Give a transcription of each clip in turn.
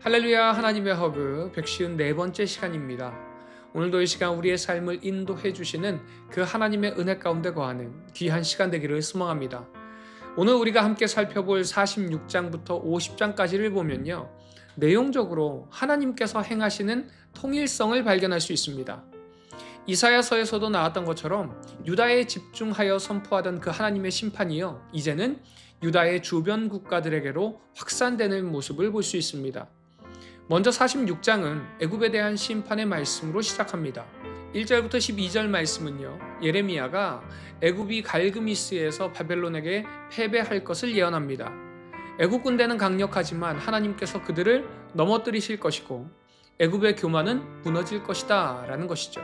할렐루야. 하나님의 허그 154번째 시간입니다. 오늘도 이 시간 우리의 삶을 인도해 주시는 그 하나님의 은혜 가운데 거하는 귀한 시간 되기를 소망합니다. 오늘 우리가 함께 살펴볼 46장부터 50장까지를 보면요, 내용적으로 하나님께서 행하시는 통일성을 발견할 수 있습니다. 이사야서에서도 나왔던 것처럼 유다에 집중하여 선포하던 그 하나님의 심판이요, 이제는 유다의 주변 국가들에게로 확산되는 모습을 볼 수 있습니다. 먼저 46장은 애굽에 대한 심판의 말씀으로 시작합니다. 1절부터 12절 말씀은요, 예레미야가 애굽이 갈그미스에서 바벨론에게 패배할 것을 예언합니다. 애굽 군대는 강력하지만 하나님께서 그들을 넘어뜨리실 것이고 애굽의 교만은 무너질 것이다 라는 것이죠.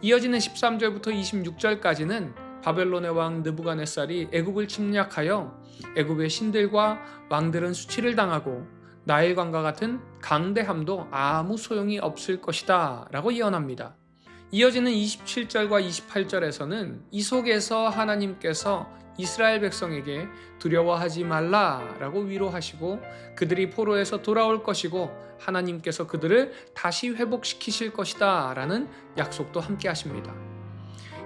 이어지는 13절부터 26절까지는 바벨론의 왕 느부갓네살이 애굽을 침략하여 애굽의 신들과 왕들은 수치를 당하고 나일강과 같은 강대함도 아무 소용이 없을 것이다 라고 예언합니다. 이어지는 27절과 28절에서는 이 속에서 하나님께서 이스라엘 백성에게 두려워하지 말라 라고 위로하시고 그들이 포로에서 돌아올 것이고 하나님께서 그들을 다시 회복시키실 것이다 라는 약속도 함께 하십니다.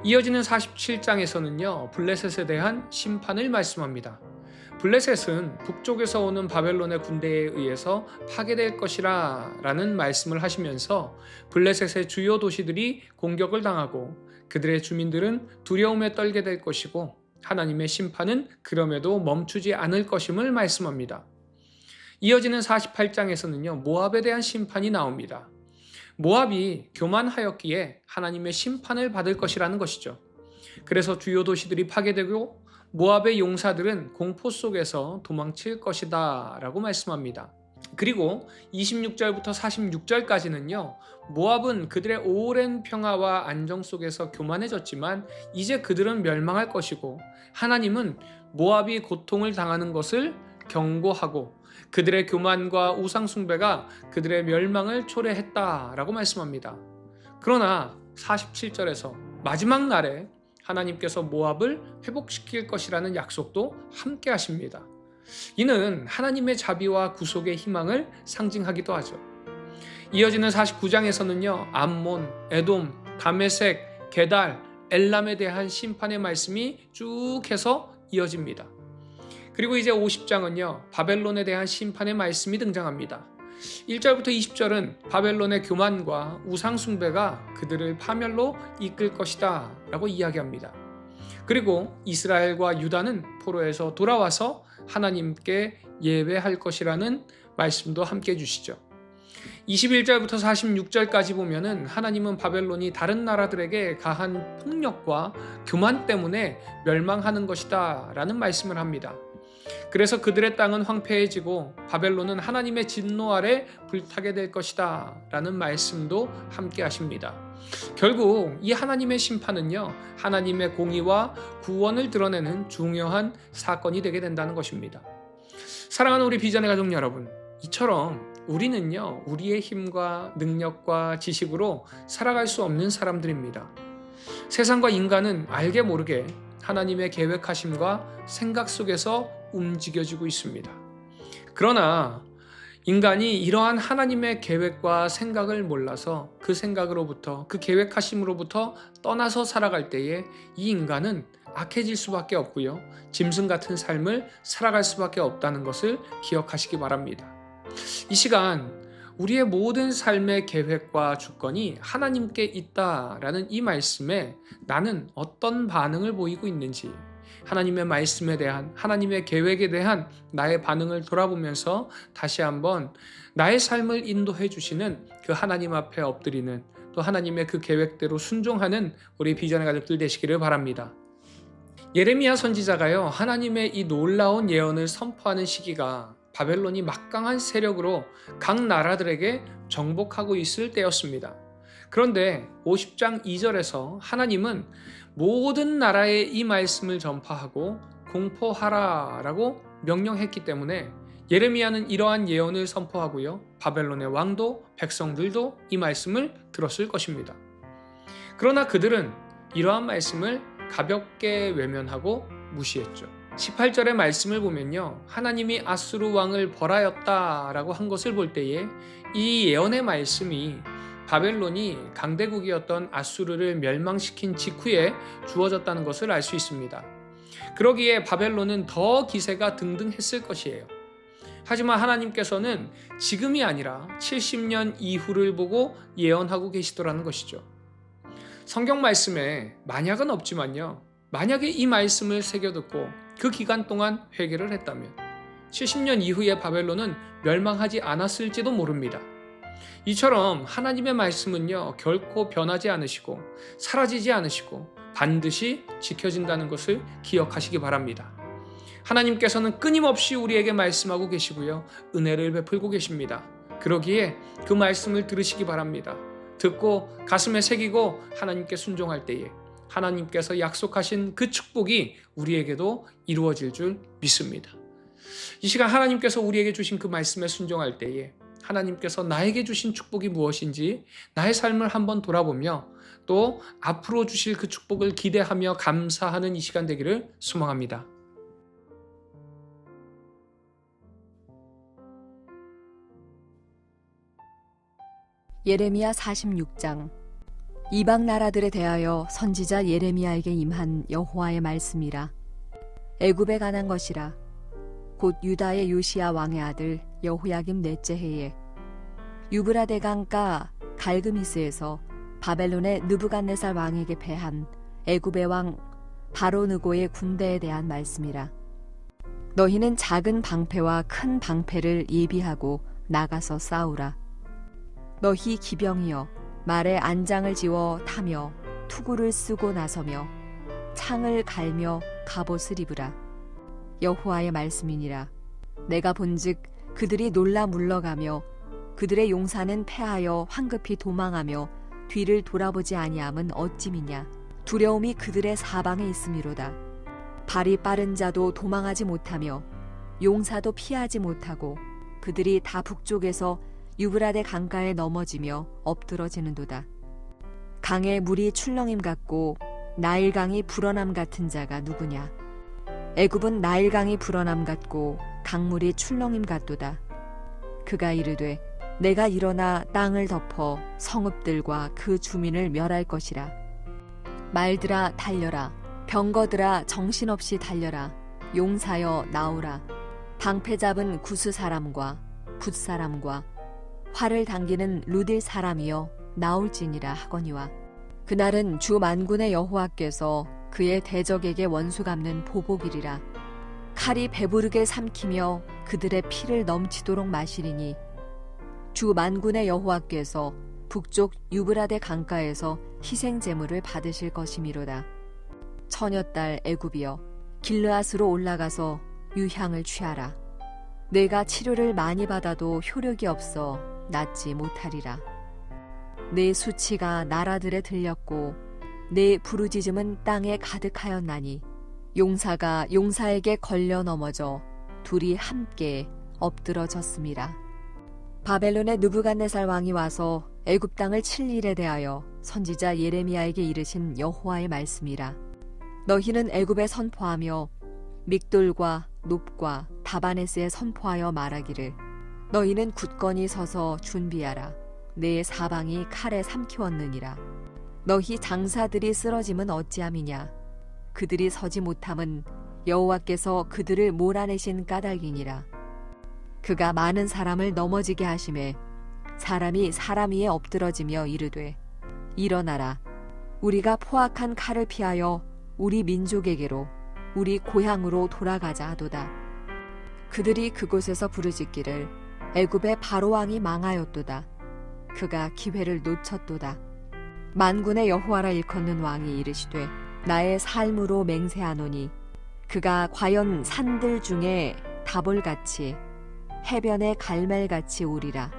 이어지는 47장에서는요, 블레셋에 대한 심판을 말씀합니다. 블레셋은 북쪽에서 오는 바벨론의 군대에 의해서 파괴될 것이라 라는 말씀을 하시면서 블레셋의 주요 도시들이 공격을 당하고 그들의 주민들은 두려움에 떨게 될 것이고 하나님의 심판은 그럼에도 멈추지 않을 것임을 말씀합니다. 이어지는 48장에서는요, 모압에 대한 심판이 나옵니다. 모압이 교만하였기에 하나님의 심판을 받을 것이라는 것이죠. 그래서 주요 도시들이 파괴되고 모압의 용사들은 공포 속에서 도망칠 것이다 라고 말씀합니다. 그리고 26절부터 46절까지는요, 모압은 그들의 오랜 평화와 안정 속에서 교만해졌지만 이제 그들은 멸망할 것이고 하나님은 모압이 고통을 당하는 것을 경고하고 그들의 교만과 우상숭배가 그들의 멸망을 초래했다 라고 말씀합니다. 그러나 47절에서 마지막 날에 하나님께서 모압을 회복시킬 것이라는 약속도 함께 하십니다. 이는 하나님의 자비와 구속의 희망을 상징하기도 하죠. 이어지는 49장에서는요, 암몬, 에돔, 다메섹, 게달, 엘람에 대한 심판의 말씀이 쭉 해서 이어집니다. 그리고 이제 50장은요, 바벨론에 대한 심판의 말씀이 등장합니다. 1절부터 20절은 바벨론의 교만과 우상숭배가 그들을 파멸로 이끌 것이다 라고 이야기합니다. 그리고 이스라엘과 유다는 포로에서 돌아와서 하나님께 예배할 것이라는 말씀도 함께 해주시죠. 21절부터 46절까지 보면은 하나님은 바벨론이 다른 나라들에게 가한 폭력과 교만 때문에 멸망하는 것이다 라는 말씀을 합니다. 그래서 그들의 땅은 황폐해지고 바벨론은 하나님의 진노 아래 불타게 될 것이다 라는 말씀도 함께 하십니다. 결국 이 하나님의 심판은요, 하나님의 공의와 구원을 드러내는 중요한 사건이 되게 된다는 것입니다. 사랑하는 우리 비전의 가족 여러분, 이처럼 우리는요, 우리의 힘과 능력과 지식으로 살아갈 수 없는 사람들입니다. 세상과 인간은 알게 모르게 하나님의 계획하심과 생각 속에서 움직여지고 있습니다. 그러나 인간이 이러한 하나님의 계획과 생각을 몰라서 그 생각으로부터, 그 계획하심으로부터 떠나서 살아갈 때에 이 인간은 악해질 수밖에 없고요, 짐승 같은 삶을 살아갈 수밖에 없다는 것을 기억하시기 바랍니다. 이 시간 우리의 모든 삶의 계획과 주권이 하나님께 있다라는 이 말씀에 나는 어떤 반응을 보이고 있는지, 하나님의 말씀에 대한, 하나님의 계획에 대한 나의 반응을 돌아보면서 다시 한번 나의 삶을 인도해 주시는 그 하나님 앞에 엎드리는, 또 하나님의 그 계획대로 순종하는 우리 비전의 가족들 되시기를 바랍니다. 예레미야 선지자가요, 하나님의 이 놀라운 예언을 선포하는 시기가 바벨론이 막강한 세력으로 각 나라들에게 정복하고 있을 때였습니다. 그런데 50장 2절에서 하나님은 모든 나라에 이 말씀을 전파하고 공포하라 라고 명령했기 때문에 예레미야는 이러한 예언을 선포하고요, 바벨론의 왕도 백성들도 이 말씀을 들었을 것입니다. 그러나 그들은 이러한 말씀을 가볍게 외면하고 무시했죠. 18절의 말씀을 보면요, 하나님이 아수르 왕을 벌하였다라고 한 것을 볼 때에 이 예언의 말씀이 바벨론이 강대국이었던 아수르를 멸망시킨 직후에 주어졌다는 것을 알 수 있습니다. 그러기에 바벨론은 더 기세가 등등했을 것이에요. 하지만 하나님께서는 지금이 아니라 70년 이후를 보고 예언하고 계시더라는 것이죠. 성경 말씀에 만약은 없지만요, 만약에 이 말씀을 새겨듣고 그 기간 동안 회개를 했다면 70년 이후에 바벨론은 멸망하지 않았을지도 모릅니다. 이처럼 하나님의 말씀은요, 결코 변하지 않으시고 사라지지 않으시고 반드시 지켜진다는 것을 기억하시기 바랍니다. 하나님께서는 끊임없이 우리에게 말씀하고 계시고요, 은혜를 베풀고 계십니다. 그러기에 그 말씀을 들으시기 바랍니다. 듣고 가슴에 새기고 하나님께 순종할 때에 하나님께서 약속하신 그 축복이 우리에게도 이루어질 줄 믿습니다. 이 시간 하나님께서 우리에게 주신 그 말씀에 순종할 때에 하나님께서 나에게 주신 축복이 무엇인지 나의 삶을 한번 돌아보며 또 앞으로 주실 그 축복을 기대하며 감사하는 이 시간 되기를 소망합니다. 예레미야 46장. 이방 나라들에 대하여 선지자 예레미야에게 임한 여호와의 말씀이라. 애굽에 관한 것이라. 곧 유다의 요시야 왕의 아들 여호야김 넷째 해에 유브라데 강가 갈그미스에서 바벨론의 느부갓네살 왕에게 패한 애굽의 왕 바로느고의 군대에 대한 말씀이라. 너희는 작은 방패와 큰 방패를 예비하고 나가서 싸우라. 너희 기병이여, 말에 안장을 지워 타며 투구를 쓰고 나서며 창을 갈며 갑옷을 입으라. 여호와의 말씀이니라. 내가 본즉 그들이 놀라 물러가며 그들의 용사는 패하여 황급히 도망하며 뒤를 돌아보지 아니함은 어찌미냐. 두려움이 그들의 사방에 있음이로다. 발이 빠른 자도 도망하지 못하며 용사도 피하지 못하고 그들이 다 북쪽에서 유브라데 강가에 넘어지며 엎드러지는도다. 강에 물이 출렁임 같고 나일강이 불어남 같은 자가 누구냐. 애굽은 나일강이 불어남 같고 강물이 출렁임 같도다. 그가 이르되 내가 일어나 땅을 덮어 성읍들과 그 주민을 멸할 것이라. 말들아 달려라. 병거들아 정신없이 달려라. 용사여 나오라. 방패 잡은 구스 사람과 붓 사람과 활을 당기는 루딜 사람이여 나올지니라 하거니와. 그날은 주 만군의 여호와께서 그의 대적에게 원수 갚는 보복이리라. 칼이 배부르게 삼키며 그들의 피를 넘치도록 마시리니 주 만군의 여호와께서 북쪽 유브라데 강가에서 희생 제물을 받으실 것이미로다. 처녀딸 애굽이여, 길르앗으로 올라가서 유향을 취하라. 내가 치료를 많이 받아도 효력이 없어 낫지 못하리라. 내 수치가 나라들에 들렸고 내 부르짖음은 땅에 가득하였나니 용사가 용사에게 걸려 넘어져 둘이 함께 엎드러졌음이라. 바벨론의 느부갓네살 왕이 와서 애굽 땅을 칠 일에 대하여 선지자 예레미야에게 이르신 여호와의 말씀이라. 너희는 애굽에 선포하며 믹돌과 놋과 다바네스에 선포하여 말하기를 너희는 굳건히 서서 준비하라. 내 사방이 칼에 삼키웠느니라. 너희 장사들이 쓰러짐은 어찌함이냐. 그들이 서지 못함은 여호와께서 그들을 몰아내신 까닭이니라. 그가 많은 사람을 넘어지게 하심에 사람이 사람 위에 엎드러지며 이르되 일어나라. 우리가 포악한 칼을 피하여 우리 민족에게로 우리 고향으로 돌아가자 하도다. 그들이 그곳에서 부르짖기를 애굽의 바로 왕이 망하였도다. 그가 기회를 놓쳤도다. 만군의 여호와라 일컫는 왕이 이르시되 나의 삶으로 맹세하노니 그가 과연 산들 중에 다볼같이 해변의 갈멜같이 오리라.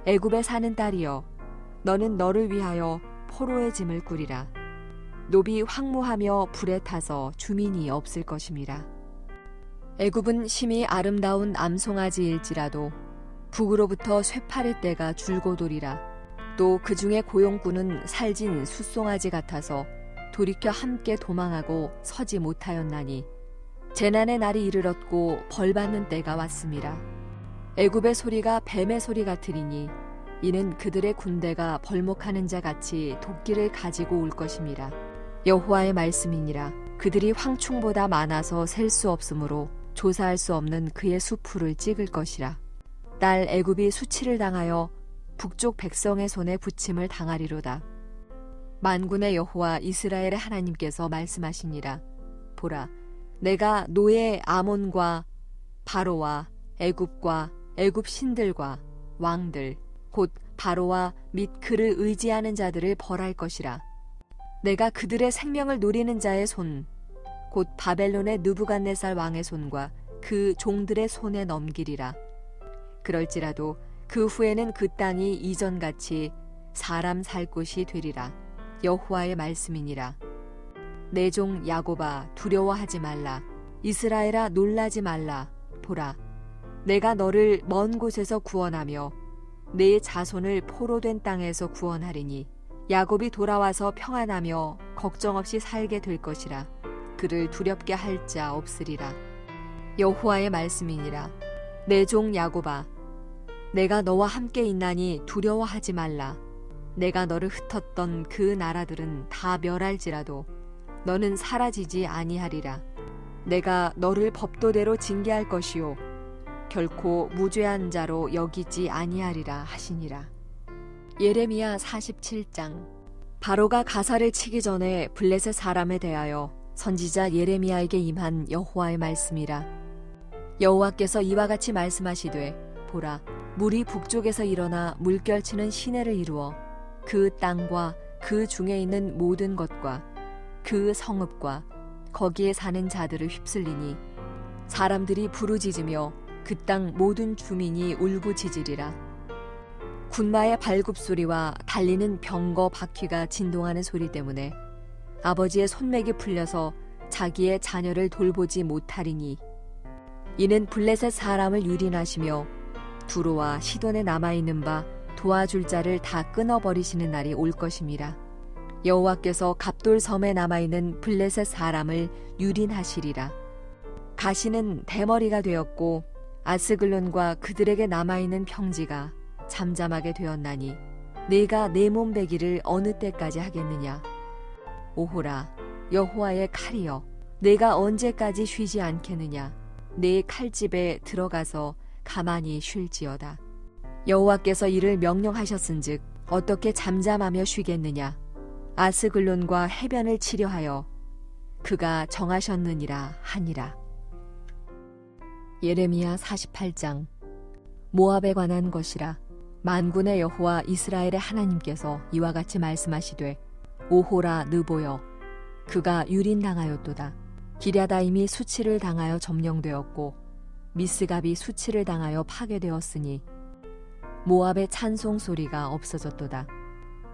애굽에 사는 딸이여, 너는 너를 위하여 포로의 짐을 꾸리라. 노비 황무하며 불에 타서 주민이 없을 것임이라. 애굽은 심히 아름다운 암송아지일지라도 북으로부터 쇠파릴 때가 줄곧 오리라. 또 그 중에 고용꾼은 살진 숫송아지 같아서 돌이켜 함께 도망하고 서지 못하였나니 재난의 날이 이르렀고 벌받는 때가 왔습니다. 애굽의 소리가 뱀의 소리 같으리니 이는 그들의 군대가 벌목하는 자 같이 도끼를 가지고 올 것임이라. 여호와의 말씀이니라. 그들이 황충보다 많아서 셀 수 없으므로 조사할 수 없는 그의 수풀을 찍을 것이라. 딸 애굽이 수치를 당하여 북쪽 백성의 손에 부침을 당하리로다. 만군의 여호와 이스라엘의 하나님께서 말씀하시니라. 보라, 내가 노예 아몬과 바로와 애굽과 애굽 신들과 왕들 곧 바로와 및 그를 의지하는 자들을 벌할 것이라. 내가 그들의 생명을 노리는 자의 손 곧 바벨론의 느부갓네살 왕의 손과 그 종들의 손에 넘기리라. 그럴지라도 그 후에는 그 땅이 이전같이 사람 살 곳이 되리라. 여호와의 말씀이니라. 내 종 야곱아 두려워하지 말라. 이스라엘아 놀라지 말라. 보라, 내가 너를 먼 곳에서 구원하며 내 자손을 포로된 땅에서 구원하리니 야곱이 돌아와서 평안하며 걱정 없이 살게 될 것이라. 그를 두렵게 할 자 없으리라. 여호와의 말씀이니라. 내 종 야곱아, 내가 너와 함께 있나니 두려워하지 말라. 내가 너를 흩었던 그 나라들은 다 멸할지라도 너는 사라지지 아니하리라. 내가 너를 법도대로 징계할 것이요 결코 무죄한 자로 여기지 아니하리라 하시니라. 예레미야 47장. 바로가 가사를 치기 전에 블레셋 사람에 대하여 선지자 예레미야에게 임한 여호와의 말씀이라. 여호와께서 이와 같이 말씀하시되, 보라, 물이 북쪽에서 일어나 물결치는 시내를 이루어 그 땅과 그 중에 있는 모든 것과 그 성읍과 거기에 사는 자들을 휩쓸리니 사람들이 부르짖으며 그 땅 모든 주민이 울부짖으리라. 군마의 발굽소리와 달리는 병거 바퀴가 진동하는 소리 때문에 아버지의 손맥이 풀려서 자기의 자녀를 돌보지 못하리니 이는 블레셋 사람을 유린하시며 두로와 시돈에 남아있는 바 도와줄 자를 다 끊어버리시는 날이 올 것임이라. 여호와께서 갑돌 섬에 남아있는 블레셋 사람을 유린하시리라. 가시는 대머리가 되었고 아스글론과 그들에게 남아있는 평지가 잠잠하게 되었나니 네가 내 몸베기를 어느 때까지 하겠느냐. 오호라, 여호와의 칼이여, 내가 언제까지 쉬지 않겠느냐. 내 칼집에 들어가서 가만히 쉴지어다. 여호와께서 이를 명령하셨은즉 어떻게 잠잠하며 쉬겠느냐. 아스글론과 해변을 치려하여 그가 정하셨느니라 하니라. 예레미야 48장. 모압에 관한 것이라. 만군의 여호와 이스라엘의 하나님께서 이와 같이 말씀하시되, 오호라 느보여, 그가 유린당하였도다. 기랴다임이 수치를 당하여 점령되었고 미스갑이 수치를 당하여 파괴되었으니 모압의 찬송 소리가 없어졌도다.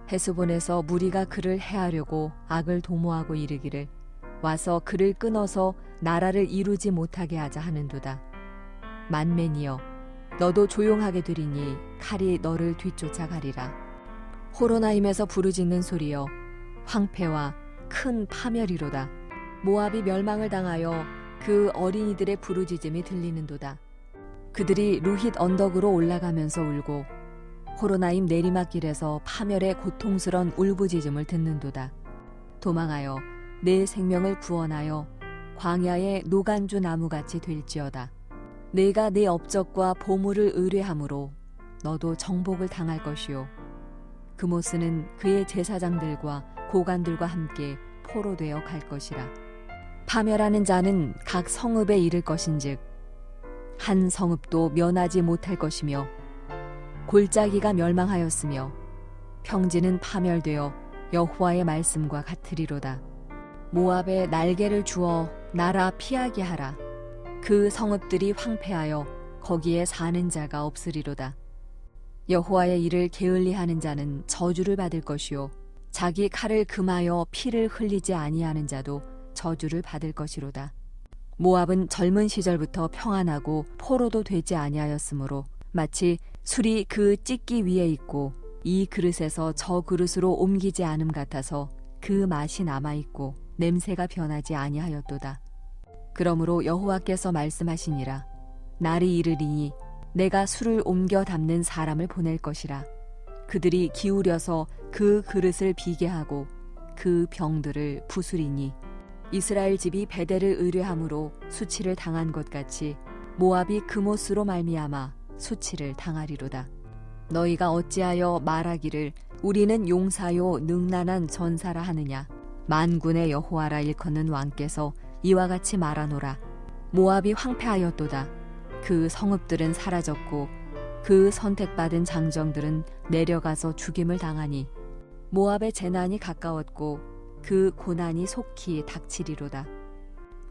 헤스본에서 무리가 그를 해하려고 악을 도모하고 이르기를, 와서 그를 끊어서 나라를 이루지 못하게 하자 하는도다. 만맨이여, 너도 조용하게 되리니 칼이 너를 뒤쫓아가리라. 호로나임에서 부르짖는 소리여, 황폐와 큰 파멸이로다. 모압이 멸망을 당하여 그 어린이들의 부르짖음이 들리는도다. 그들이 루힛 언덕으로 올라가면서 울고 호로나임 내리막길에서 파멸의 고통스런 울부짖음을 듣는도다. 도망하여 내 생명을 구원하여 광야의 노간주 나무같이 될지어다. 내가 내 업적과 보물을 의뢰함으로 너도 정복을 당할 것이요 그모스는 그의 제사장들과 고관들과 함께 포로되어 갈 것이라. 파멸하는 자는 각 성읍에 이를 것인즉 한 성읍도 면하지 못할 것이며 골짜기가 멸망하였으며 평지는 파멸되어 여호와의 말씀과 같으리로다. 모압에 날개를 주어 나라 피하게 하라. 그 성읍들이 황폐하여 거기에 사는 자가 없으리로다. 여호와의 일을 게을리하는 자는 저주를 받을 것이요 자기 칼을 금하여 피를 흘리지 아니하는 자도 저주를 받을 것이로다. 모압은 젊은 시절부터 평안하고 포로도 되지 아니하였으므로 마치 술이 그 찢기 위에 있고 이 그릇에서 저 그릇으로 옮기지 않음 같아서 그 맛이 남아있고 냄새가 변하지 아니하였도다. 그러므로 여호와께서 말씀하시니라. 날이 이르리니 내가 술을 옮겨 담는 사람을 보낼 것이라. 그들이 기울여서 그 그릇을 비게 하고 그 병들을 부수리니 이스라엘 집이 베델을 의뢰함으로 수치를 당한 것 같이 모압이 그못으로 말미암아 수치를 당하리로다. 너희가 어찌하여 말하기를 우리는 용사요 능란한 전사라 하느냐. 만군의 여호와라 일컫는 왕께서 이와 같이 말하노라. 모압이 황폐하였도다. 그 성읍들은 사라졌고 그 선택받은 장정들은 내려가서 죽임을 당하니 모압의 재난이 가까웠고 그 고난이 속히 닥치리로다.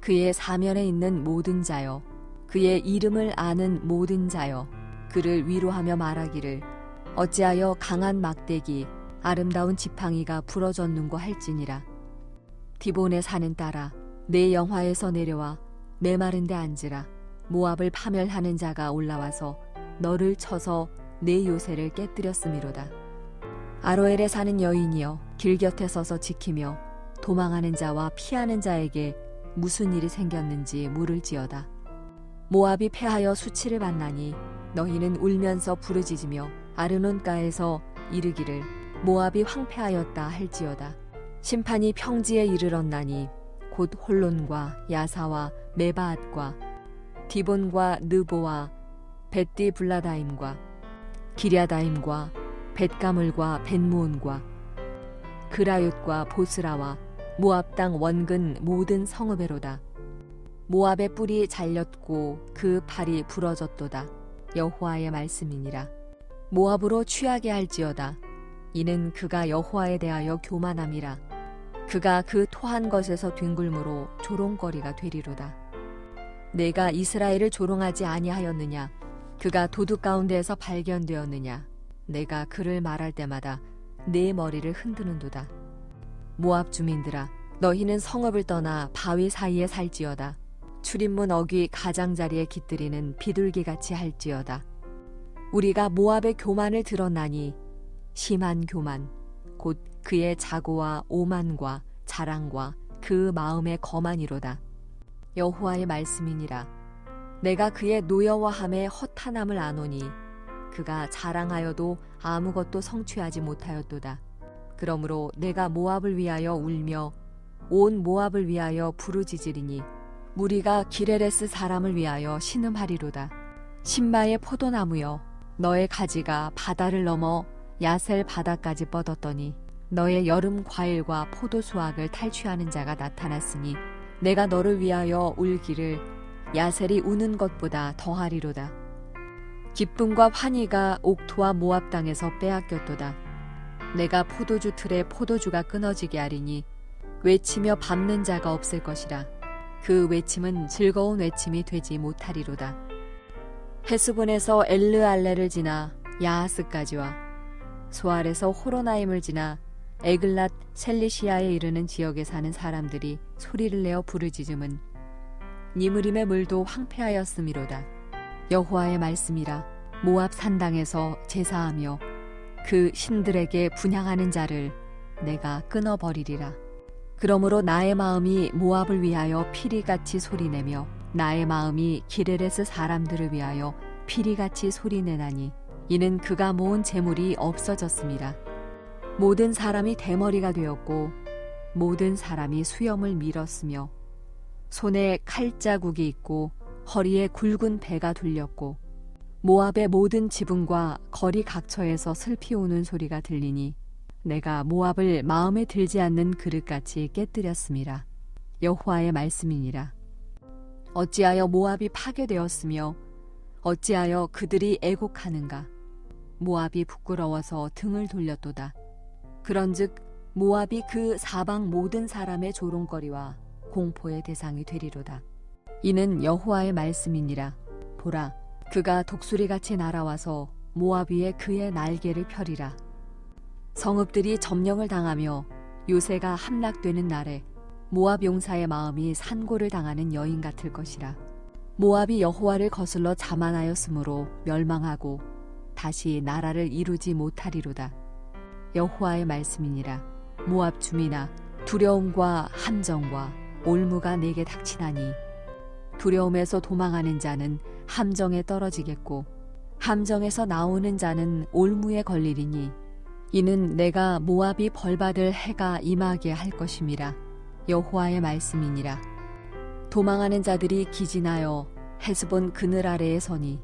그의 사면에 있는 모든 자여, 그의 이름을 아는 모든 자여, 그를 위로하며 말하기를 어찌하여 강한 막대기 아름다운 지팡이가 부러졌는고 할지니라. 디본의 산은 따라 내 영화에서 내려와 메마른 데 앉으라. 모압을 파멸하는 자가 올라와서 너를 쳐서 내 요새를 깨뜨렸음이로다. 아로엘에 사는 여인이여 길 곁에 서서 지키며 도망하는 자와 피하는 자에게 무슨 일이 생겼는지 물을지어다. 모압이 패하여 수치를 받나니 너희는 울면서 부르짖으며 아르논가에서 이르기를 모압이 황폐하였다 할지어다. 심판이 평지에 이르렀나니 곧 홀론과 야사와 메바앗과 디본과 느보와 벳디 블라다임과 기랴다임과 벳가물과 벳무온과 그라윳과 보스라와 모압 땅 원근 모든 성읍에로다. 모압의 뿔이 잘렸고 그 팔이 부러졌도다. 여호와의 말씀이니라. 모압으로 취하게 할지어다. 이는 그가 여호와에 대하여 교만함이라. 그가 그 토한 것에서 뒹굴므로 조롱거리가 되리로다. 내가 이스라엘을 조롱하지 아니하였느냐? 그가 도둑 가운데에서 발견되었느냐? 내가 그를 말할 때마다 내 머리를 흔드는도다. 모압 주민들아, 너희는 성읍을 떠나 바위 사이에 살지어다. 출입문 어귀 가장자리에 깃들이는 비둘기같이 할지어다. 우리가 모압의 교만을 들었나니 심한 교만, 곧 그의 자고와 오만과 자랑과 그 마음의 거만이로다. 여호와의 말씀이니라. 내가 그의 노여워함에 허탄함을 아노니 그가 자랑하여도 아무것도 성취하지 못하였도다. 그러므로 내가 모압을 위하여 울며 온 모압을 위하여 부르짖으리니 무리가 기레레스 사람을 위하여 신음하리로다. 신마의 포도나무여, 너의 가지가 바다를 넘어 야셀 바다까지 뻗었더니 너의 여름 과일과 포도 수확을 탈취하는 자가 나타났으니 내가 너를 위하여 울기를 야셀이 우는 것보다 더하리로다. 기쁨과 환희가 옥토와 모압 땅에서 빼앗겼도다. 내가 포도주 틀에 포도주가 끊어지게 하리니 외치며 밟는 자가 없을 것이라. 그 외침은 즐거운 외침이 되지 못하리로다. 헤스본에서 엘르알레를 지나 야하스까지와 소알에서 호로나임을 지나 에글랏 셀리시아에 이르는 지역에 사는 사람들이 소리를 내어 부르짖음은 니므림의 물도 황폐하였음이로다. 여호와의 말씀이라. 모압 산당에서 제사하며 그 신들에게 분향하는 자를 내가 끊어버리리라. 그러므로 나의 마음이 모압을 위하여 피리같이 소리내며 나의 마음이 기레레스 사람들을 위하여 피리같이 소리내나니 이는 그가 모은 재물이 없어졌음이라. 모든 사람이 대머리가 되었고 모든 사람이 수염을 밀었으며 손에 칼자국이 있고 허리에 굵은 배가 둘렸고 모압의 모든 지붕과 거리 각처에서 슬피 우는 소리가 들리니 내가 모압을 마음에 들지 않는 그릇같이 깨뜨렸음이라. 여호와의 말씀이니라. 어찌하여 모압이 파괴되었으며 어찌하여 그들이 애곡하는가? 모압이 부끄러워서 등을 돌렸도다. 그런즉 모압이 그 사방 모든 사람의 조롱거리와 공포의 대상이 되리로다. 이는 여호와의 말씀이니라. 보라, 그가 독수리같이 날아와서 모압 위에 그의 날개를 펴리라. 성읍들이 점령을 당하며 요새가 함락되는 날에 모압 용사의 마음이 산고를 당하는 여인 같을 것이라. 모압이 여호와를 거슬러 자만하였으므로 멸망하고 다시 나라를 이루지 못하리로다. 여호와의 말씀이니라. 모압 주민아, 두려움과 함정과 올무가 내게 닥치나니 두려움에서 도망하는 자는 함정에 떨어지겠고 함정에서 나오는 자는 올무에 걸리리니 이는 내가 모압이 벌받을 해가 임하게 할 것임이라. 여호와의 말씀이니라. 도망하는 자들이 기진하여 헤스본 그늘 아래에 서니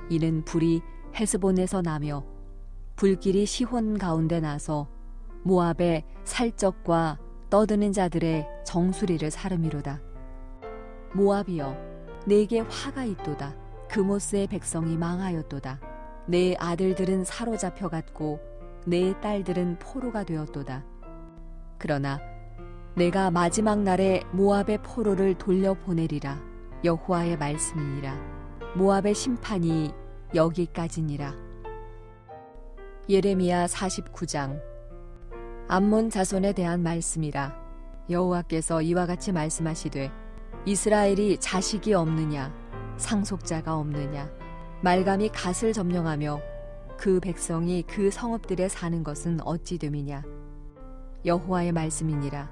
이는 불이 헤스본에서 나며 불길이 시혼 가운데 나서 모압의 살적과 떠드는 자들의 정수리를 사름이로다. 모압이여, 내게 화가 있도다. 그모스의 백성이 망하였도다. 내 아들들은 사로잡혀 갔고 내 딸들은 포로가 되었도다. 그러나 내가 마지막 날에 모압의 포로를 돌려보내리라. 여호와의 말씀이니라. 모압의 심판이 여기까지니라. 예레미야 49장. 암몬 자손에 대한 말씀이라. 여호와께서 이와 같이 말씀하시되 이스라엘이 자식이 없느냐, 상속자가 없느냐, 말감이 갓을 점령하며 그 백성이 그 성읍들에 사는 것은 어찌 됨이냐. 여호와의 말씀이니라.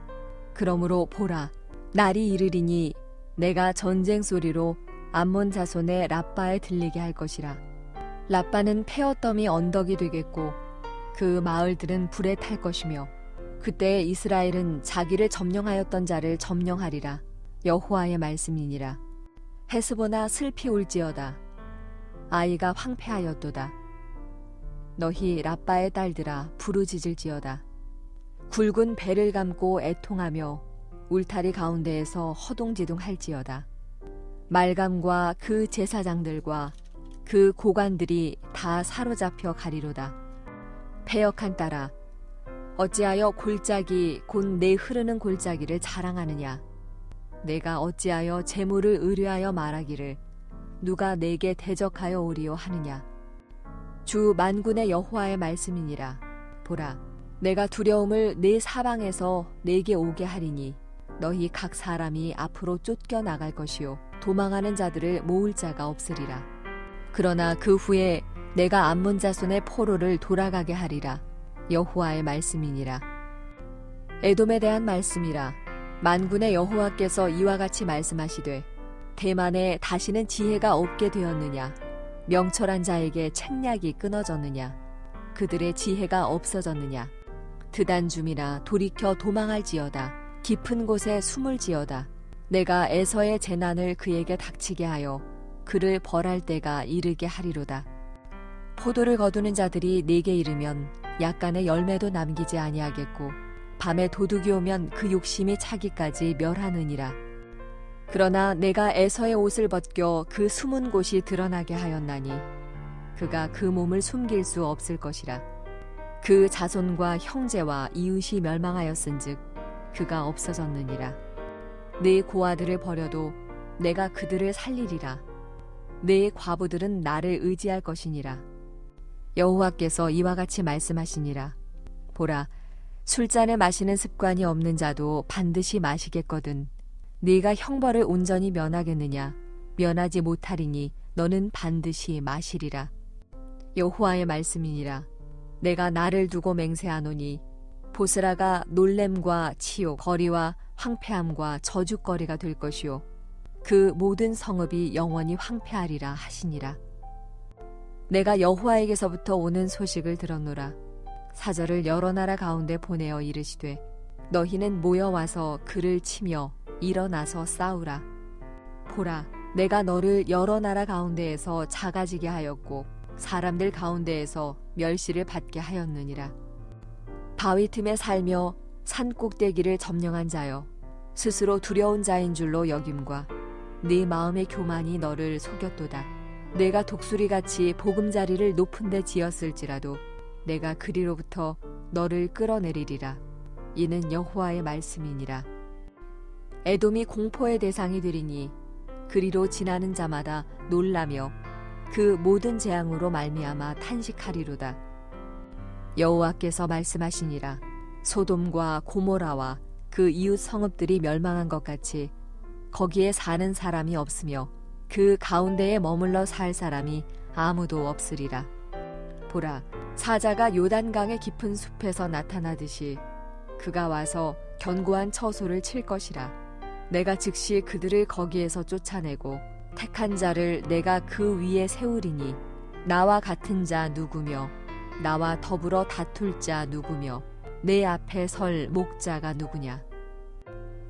그러므로 보라, 날이 이르리니 내가 전쟁 소리로 암몬 자손의 라빠에 들리게 할 것이라. 라빠는 폐허더미 언덕이 되겠고 그 마을들은 불에 탈 것이며 그때 이스라엘은 자기를 점령하였던 자를 점령하리라. 여호와의 말씀이니라. 헤스보나 슬피 울지어다. 아이가 황폐하였도다. 너희 라빠의 딸들아 부르짖을지어다. 굵은 배를 감고 애통하며 울타리 가운데에서 허둥지둥할지어다. 말감과 그 제사장들과 그 고관들이 다 사로잡혀 가리로다. 패역한 딸아, 어찌하여 골짜기 곧 내 흐르는 골짜기를 자랑하느냐. 내가 어찌하여 재물을 의뢰하여 말하기를 누가 내게 대적하여 오리요 하느냐. 주 만군의 여호와의 말씀이니라. 보라, 내가 두려움을 내 사방에서 내게 오게 하리니 너희 각 사람이 앞으로 쫓겨 나갈 것이요 도망하는 자들을 모을 자가 없으리라. 그러나 그 후에 내가 암몬 자손의 포로를 돌아가게 하리라. 여호와의 말씀이니라. 에돔에 대한 말씀이라. 만군의 여호와께서 이와 같이 말씀하시되 대만에 다시는 지혜가 없게 되었느냐. 명철한 자에게 책략이 끊어졌느냐. 그들의 지혜가 없어졌느냐. 드단줌이라 돌이켜 도망할지어다. 깊은 곳에 숨을지어다. 내가 에서의 재난을 그에게 닥치게 하여 그를 벌할 때가 이르게 하리로다. 포도를 거두는 자들이 내게 이르면 약간의 열매도 남기지 아니하겠고 밤에 도둑이 오면 그 욕심이 차기까지 멸하느니라. 그러나 내가 에서의 옷을 벗겨 그 숨은 곳이 드러나게 하였나니 그가 그 몸을 숨길 수 없을 것이라. 그 자손과 형제와 이웃이 멸망하였은즉 그가 없어졌느니라. 내 고아들을 버려도 내가 그들을 살리리라. 내 과부들은 나를 의지할 것이니라. 여호와께서 이와 같이 말씀하시니라. 보라, 술잔을 마시는 습관이 없는 자도 반드시 마시겠거든. 네가 형벌을 온전히 면하겠느냐. 면하지 못하리니 너는 반드시 마시리라. 여호와의 말씀이니라. 내가 나를 두고 맹세하노니 보스라가 놀램과 치욕, 거리와 황폐함과 저주거리가 될 것이요 그 모든 성읍이 영원히 황폐하리라 하시니라. 내가 여호와에게서부터 오는 소식을 들었노라. 사절을 여러 나라 가운데 보내어 이르시되 너희는 모여와서 그를 치며 일어나서 싸우라. 보라, 내가 너를 여러 나라 가운데에서 작아지게 하였고 사람들 가운데에서 멸시를 받게 하였느니라. 바위 틈에 살며 산 꼭대기를 점령한 자여, 스스로 두려운 자인 줄로 여김과 네 마음의 교만이 너를 속였도다. 내가 독수리같이 보금자리를 높은 데 지었을지라도 내가 그리로부터 너를 끌어내리리라. 이는 여호와의 말씀이니라. 에돔이 공포의 대상이 되리니 그리로 지나는 자마다 놀라며 그 모든 재앙으로 말미암아 탄식하리로다. 여호와께서 말씀하시니라. 소돔과 고모라와 그 이웃 성읍들이 멸망한 것 같이 거기에 사는 사람이 없으며 그 가운데에 머물러 살 사람이 아무도 없으리라. 보라, 사자가 요단강의 깊은 숲에서 나타나듯이 그가 와서 견고한 처소를 칠 것이라. 내가 즉시 그들을 거기에서 쫓아내고 택한 자를 내가 그 위에 세우리니 나와 같은 자 누구며 나와 더불어 다툴 자 누구며 내 앞에 설 목자가 누구냐.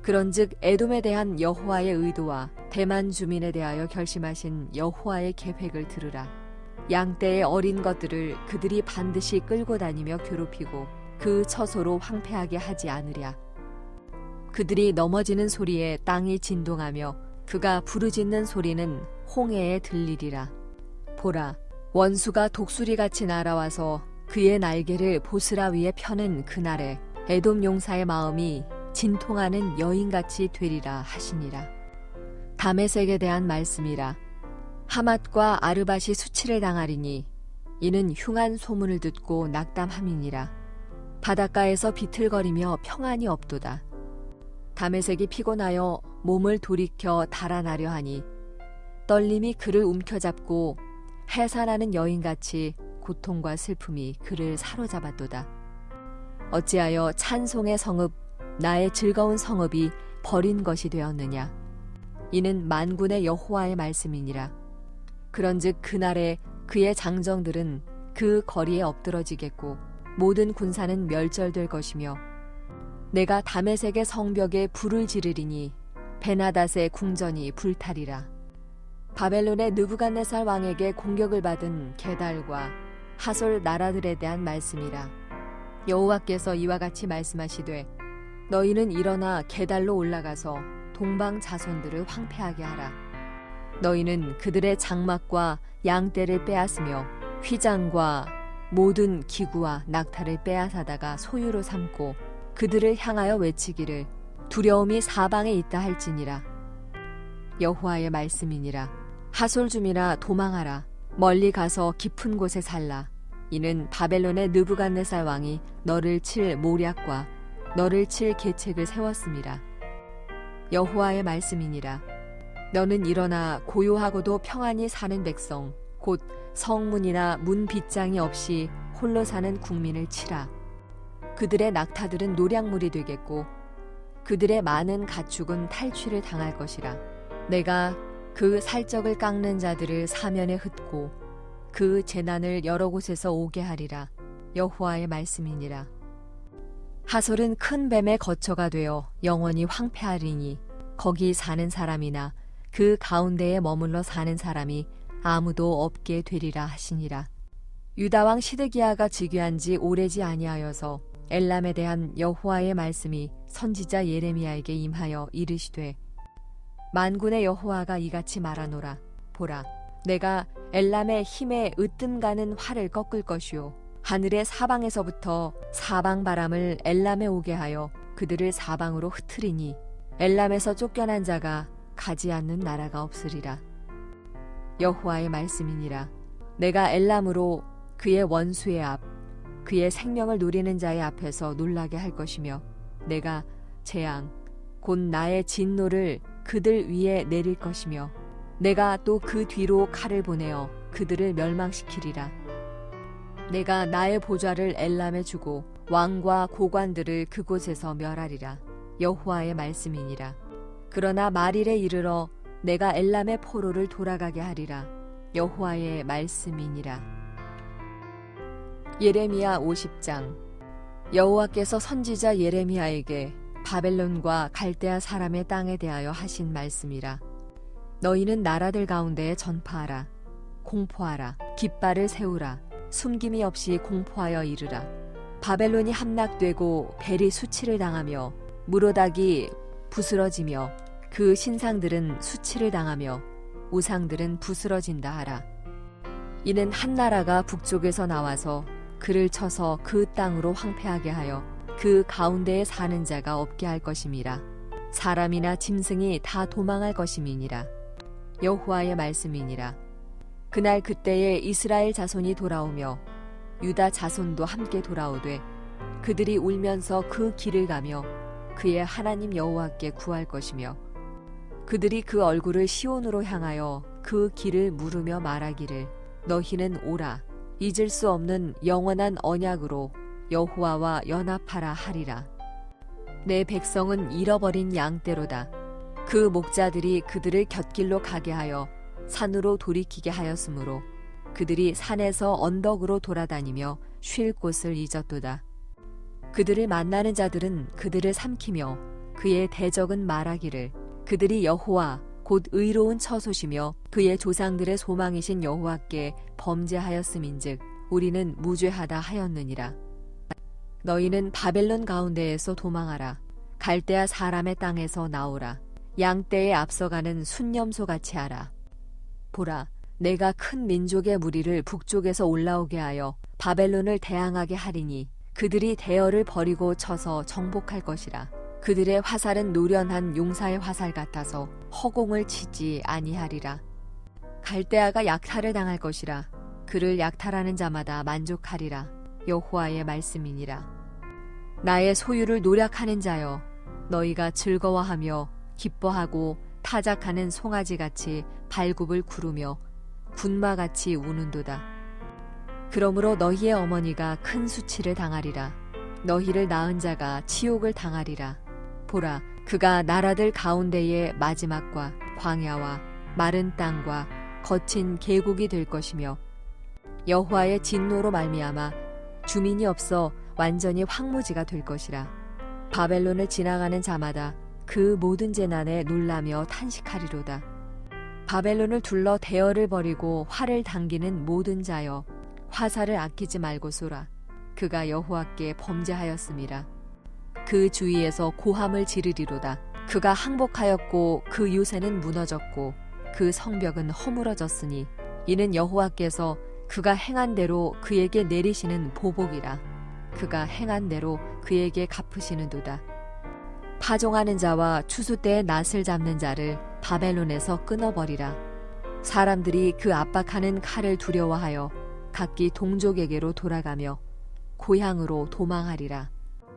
그런즉 에돔에 대한 여호와의 의도와 대만 주민에 대하여 결심하신 여호와의 계획을 들으라. 양떼의 어린 것들을 그들이 반드시 끌고 다니며 괴롭히고 그 처소로 황폐하게 하지 않으랴. 그들이 넘어지는 소리에 땅이 진동하며 그가 부르짖는 소리는 홍해에 들리리라. 보라, 원수가 독수리같이 날아와서 그의 날개를 보스라 위에 펴는 그날에 에돔 용사의 마음이 진통하는 여인같이 되리라 하시니라. 다메섹에 대한 말씀이라. 하맛과 아르밧이 수치를 당하리니 이는 흉한 소문을 듣고 낙담함이니라. 바닷가에서 비틀거리며 평안이 없도다. 다메섹이 피곤하여 몸을 돌이켜 달아나려 하니 떨림이 그를 움켜잡고 해산하는 여인같이 고통과 슬픔이 그를 사로잡았도다. 어찌하여 찬송의 성읍, 나의 즐거운 성읍이 버린 것이 되었느냐. 이는 만군의 여호와의 말씀이니라. 그런즉 그날에 그의 장정들은 그 거리에 엎드러지겠고 모든 군사는 멸절될 것이며 내가 다메섹의 성벽에 불을 지르리니 베나닷의 궁전이 불타리라. 바벨론의 느부갓네살 왕에게 공격을 받은 게달과 하솔 나라들에 대한 말씀이라. 여호와께서 이와 같이 말씀하시되 너희는 일어나 게달로 올라가서 동방 자손들을 황폐하게 하라. 너희는 그들의 장막과 양떼를 빼앗으며 휘장과 모든 기구와 낙타를 빼앗아다가 소유로 삼고 그들을 향하여 외치기를 두려움이 사방에 있다 할지니라. 여호와의 말씀이니라. 하솔줌이라 도망하라. 멀리 가서 깊은 곳에 살라. 이는 바벨론의 느부갓네살 왕이 너를 칠 모략과 너를 칠 계책을 세웠음이라. 여호와의 말씀이니라. 너는 일어나 고요하고도 평안히 사는 백성 곧 성문이나 문 빗장이 없이 홀로 사는 국민을 치라. 그들의 낙타들은 노략물이 되겠고 그들의 많은 가축은 탈취를 당할 것이라. 내가 그 살적을 깎는 자들을 사면에 흩고 그 재난을 여러 곳에서 오게 하리라. 여호와의 말씀이니라. 하솔은 큰 뱀의 거처가 되어 영원히 황폐하리니 거기 사는 사람이나 그 가운데에 머물러 사는 사람이 아무도 없게 되리라 하시니라. 유다왕 시드기야가 즉위한 지 오래지 아니하여서 엘람에 대한 여호와의 말씀이 선지자 예레미야에게 임하여 이르시되 만군의 여호와가 이같이 말하노라. 보라, 내가 엘람의 힘에 으뜸가는 활을 꺾을 것이요 하늘의 사방에서부터 사방 바람을 엘람에 오게 하여 그들을 사방으로 흩트리니 엘람에서 쫓겨난 자가 가지 않는 나라가 없으리라. 여호와의 말씀이니라. 내가 엘람으로 그의 원수의 앞, 그의 생명을 누리는 자의 앞에서 놀라게 할 것이며 내가 재앙, 곧 나의 진노를 그들 위에 내릴 것이며 내가 또 그 뒤로 칼을 보내어 그들을 멸망시키리라. 내가 나의 보좌를 엘람에 주고 왕과 고관들을 그곳에서 멸하리라. 여호와의 말씀이니라. 그러나 말일에 이르러 내가 엘람의 포로를 돌아가게 하리라. 여호와의 말씀이니라. 예레미야 50장. 여호와께서 선지자 예레미야에게 바벨론과 갈대아 사람의 땅에 대하여 하신 말씀이라. 너희는 나라들 가운데에 전파하라. 공포하라. 깃발을 세우라. 숨김이 없이 공포하여 이르라. 바벨론이 함락되고 벨이 수치를 당하며 무로닥이 부스러지며 그 신상들은 수치를 당하며 우상들은 부스러진다 하라. 이는 한 나라가 북쪽에서 나와서 그를 쳐서 그 땅으로 황폐하게 하여 그 가운데에 사는 자가 없게 할 것임이라. 사람이나 짐승이 다 도망할 것임이니라. 여호와의 말씀이니라. 그날 그때에 이스라엘 자손이 돌아오며 유다 자손도 함께 돌아오되 그들이 울면서 그 길을 가며 그의 하나님 여호와께 구할 것이며 그들이 그 얼굴을 시온으로 향하여 그 길을 물으며 말하기를 너희는 오라. 잊을 수 없는 영원한 언약으로 여호와와 연합하라 하리라. 내 백성은 잃어버린 양떼로다. 그 목자들이 그들을 곁길로 가게 하여 산으로 돌이키게 하였으므로 그들이 산에서 언덕으로 돌아다니며 쉴 곳을 잊었도다. 그들을 만나는 자들은 그들을 삼키며 그의 대적은 말하기를 그들이 여호와 곧 의로운 처소시며 그의 조상들의 소망이신 여호와께 범죄하였음인즉 우리는 무죄하다 하였느니라. 너희는 바벨론 가운데에서 도망하라. 갈대아 사람의 땅에서 나오라. 양떼에 앞서가는 순념소같이 하라. 보라, 내가 큰 민족의 무리를 북쪽에서 올라오게 하여 바벨론을 대항하게 하리니 그들이 대열을 버리고 쳐서 정복할 것이라. 그들의 화살은 노련한 용사의 화살 같아서 허공을 치지 아니하리라. 갈대아가 약탈을 당할 것이라. 그를 약탈하는 자마다 만족하리라. 여호와의 말씀이니라. 나의 소유를 노력하는 자여, 너희가 즐거워하며 기뻐하고 타작하는 송아지같이 발굽을 구르며 군마같이 우는도다. 그러므로 너희의 어머니가 큰 수치를 당하리라. 너희를 낳은 자가 치욕을 당하리라. 보라, 그가 나라들 가운데의 마지막과 광야와 마른 땅과 거친 계곡이 될 것이며 여호와의 진노로 말미암아 주민이 없어 완전히 황무지가 될 것이라. 바벨론을 지나가는 자마다 그 모든 재난에 놀라며 탄식하리로다. 바벨론을 둘러 대열을 벌이고 활을 당기는 모든 자여, 화살을 아끼지 말고 쏘라. 그가 여호와께 범죄하였음이라. 그 주위에서 고함을 지르리로다. 그가 항복하였고 그 요새는 무너졌고 그 성벽은 허물어졌으니 이는 여호와께서 그가 행한 대로 그에게 내리시는 보복이라. 그가 행한 대로 그에게 갚으시는도다. 파종하는 자와 추수 때에 낫을 잡는 자를 바벨론에서 끊어버리라. 사람들이 그 압박하는 칼을 두려워하여 각기 동족에게로 돌아가며 고향으로 도망하리라.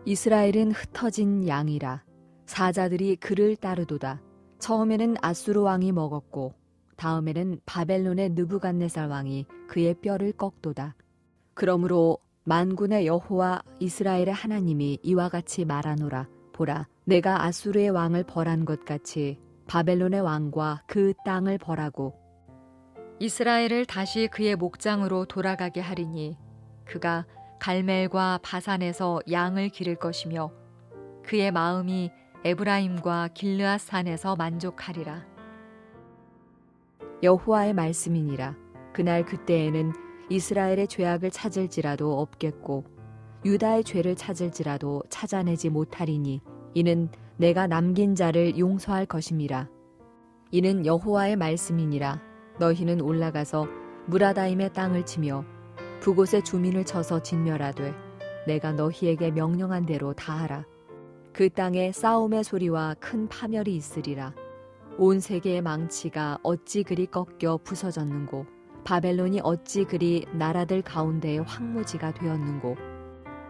이스라엘은 흩어진 양이라. 사자들이 그를 따르도다. 처음에는 아수르 왕이 먹었고 다음에는 바벨론의 느부갓네살 왕이 그의 뼈를 꺾도다. 그러므로 만군의 여호와 이스라엘의 하나님이 이와 같이 말하노라. 보라, 내가 아수르의 왕을 벌한 것 같이 바벨론의 왕과 그 땅을 벌하고 이스라엘을 다시 그의 목장으로 돌아가게 하리니 그가 갈멜과 바산에서 양을 기를 것이며 그의 마음이 에브라임과 길르앗 산에서 만족하리라. 여호와의 말씀이니라. 그날 그때에는 이스라엘의 죄악을 찾을지라도 없겠고 유다의 죄를 찾을지라도 찾아내지 못하리니 이는 내가 남긴 자를 용서할 것임이라. 이는 여호와의 말씀이니라. 너희는 올라가서 무라다임의 땅을 치며 그곳의 주민을 쳐서 진멸하되 내가 너희에게 명령한 대로 다 하라. 그 땅에 싸움의 소리와 큰 파멸이 있으리라. 온 세계의 망치가 어찌 그리 꺾여 부서졌는고 바벨론이 어찌 그리 나라들 가운데의 황무지가 되었는고.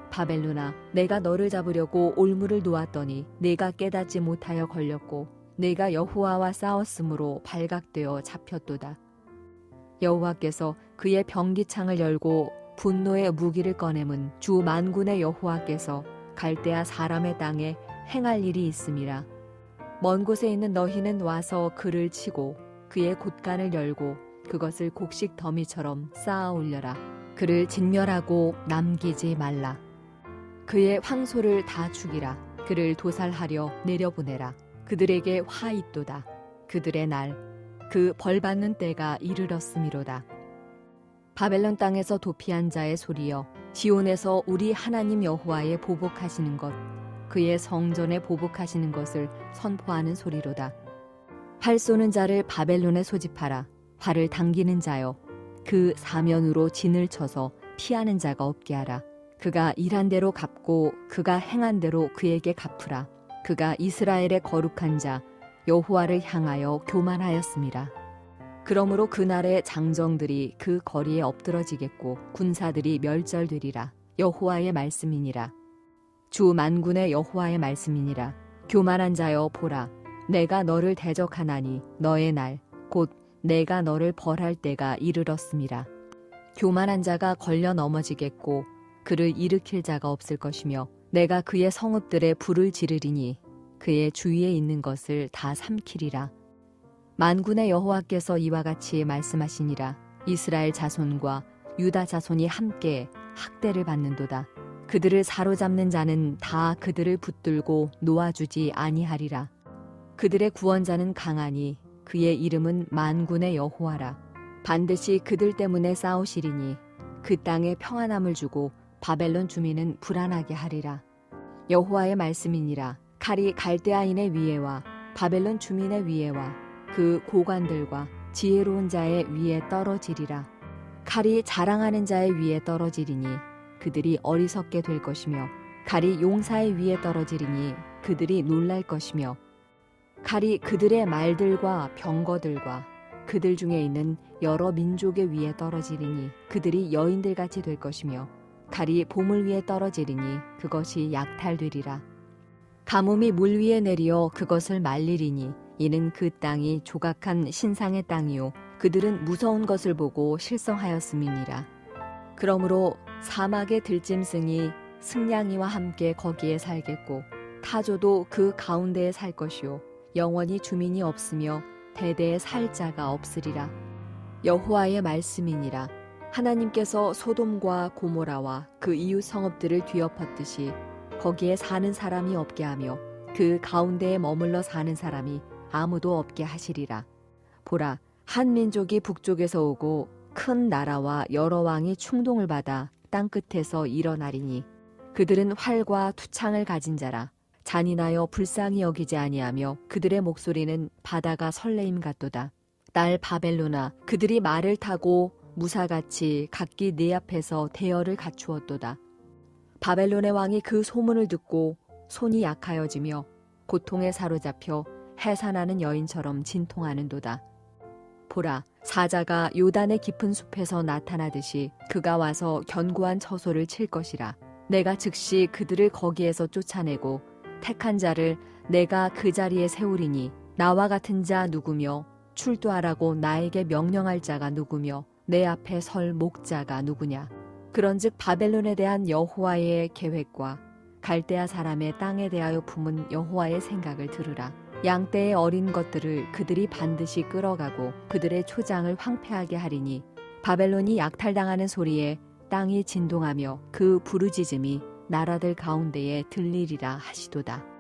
바벨론아, 내가 너를 잡으려고 올무를 놓았더니 내가 깨닫지 못하여 걸렸고 내가 여호와와 싸웠으므로 발각되어 잡혔도다. 여호와께서 그의 병기창을 열고 분노의 무기를 꺼내문 주 만군의 여호와께서 갈대아 사람의 땅에 행할 일이 있음이라. 먼 곳에 있는 너희는 와서 그를 치고 그의 곳간을 열고 그것을 곡식 더미처럼 쌓아 올려라. 그를 진멸하고 남기지 말라. 그의 황소를 다 죽이라. 그를 도살하려 내려보내라. 그들에게 화 있도다. 그들의 날 그 벌받는 때가 이르렀음이로다. 바벨론 땅에서 도피한 자의 소리여, 지온에서 우리 하나님 여호와의 보복하시는 것, 그의 성전에 보복하시는 것을 선포하는 소리로다. 활 쏘는 자를 바벨론에 소집하라. 활을 당기는 자여, 그 사면으로 진을 쳐서 피하는 자가 없게 하라. 그가 일한 대로 갚고 그가 행한 대로 그에게 갚으라. 그가 이스라엘의 거룩한 자 여호와를 향하여 교만하였음이라. 그러므로 그날의 장정들이 그 거리에 엎드러지겠고 군사들이 멸절되리라. 여호와의 말씀이니라. 주 만군의 여호와의 말씀이니라. 교만한 자여 보라, 내가 너를 대적하나니 너의 날 곧 내가 너를 벌할 때가 이르렀음이라. 교만한 자가 걸려 넘어지겠고 그를 일으킬 자가 없을 것이며 내가 그의 성읍들에 불을 지르리니 그의 주위에 있는 것을 다 삼키리라. 만군의 여호와께서 이와 같이 말씀하시니라. 이스라엘 자손과 유다 자손이 함께 학대를 받는도다. 그들을 사로잡는 자는 다 그들을 붙들고 놓아주지 아니하리라. 그들의 구원자는 강하니 그의 이름은 만군의 여호와라. 반드시 그들 때문에 싸우시리니 그 땅에 평안함을 주고 바벨론 주민은 불안하게 하리라. 여호와의 말씀이니라. 칼이 갈대아인의 위에와 바벨론 주민의 위에와 그 고관들과 지혜로운 자의 위에 떨어지리라. 칼이 자랑하는 자의 위에 떨어지리니 그들이 어리석게 될 것이며 칼이 용사의 위에 떨어지리니 그들이 놀랄 것이며 칼이 그들의 말들과 병거들과 그들 중에 있는 여러 민족의 위에 떨어지리니 그들이 여인들같이 될 것이며 칼이 보물 위에 떨어지리니 그것이 약탈되리라. 가뭄이 물 위에 내리어 그것을 말리리니 이는 그 땅이 조각한 신상의 땅이요 그들은 무서운 것을 보고 실성하였음이니라. 그러므로 사막의 들짐승이 승냥이와 함께 거기에 살겠고 타조도 그 가운데에 살 것이요 영원히 주민이 없으며 대대에 살 자가 없으리라. 여호와의 말씀이니라. 하나님께서 소돔과 고모라와 그 이웃 성읍들을 뒤엎었듯이 거기에 사는 사람이 없게 하며 그 가운데에 머물러 사는 사람이 아무도 없게 하시리라. 보라, 한 민족이 북쪽에서 오고 큰 나라와 여러 왕이 충동을 받아 땅끝에서 일어나리니 그들은 활과 투창을 가진 자라. 잔인하여 불쌍히 여기지 아니하며 그들의 목소리는 바다가 설레임 같도다. 딸 바벨로나, 그들이 말을 타고 무사같이 각기 네 앞에서 대열을 갖추었도다. 바벨론의 왕이 그 소문을 듣고 손이 약하여지며 고통에 사로잡혀 해산하는 여인처럼 진통하는도다. 보라, 사자가 요단의 깊은 숲에서 나타나듯이 그가 와서 견고한 처소를 칠 것이라. 내가 즉시 그들을 거기에서 쫓아내고 택한 자를 내가 그 자리에 세우리니 나와 같은 자 누구며 출두하라고 나에게 명령할 자가 누구며 내 앞에 설 목자가 누구냐. 그런즉 바벨론에 대한 여호와의 계획과 갈대아 사람의 땅에 대하여 품은 여호와의 생각을 들으라. 양떼의 어린 것들을 그들이 반드시 끌어가고 그들의 초장을 황폐하게 하리니 바벨론이 약탈당하는 소리에 땅이 진동하며 그 부르짖음이 나라들 가운데에 들리리라 하시도다.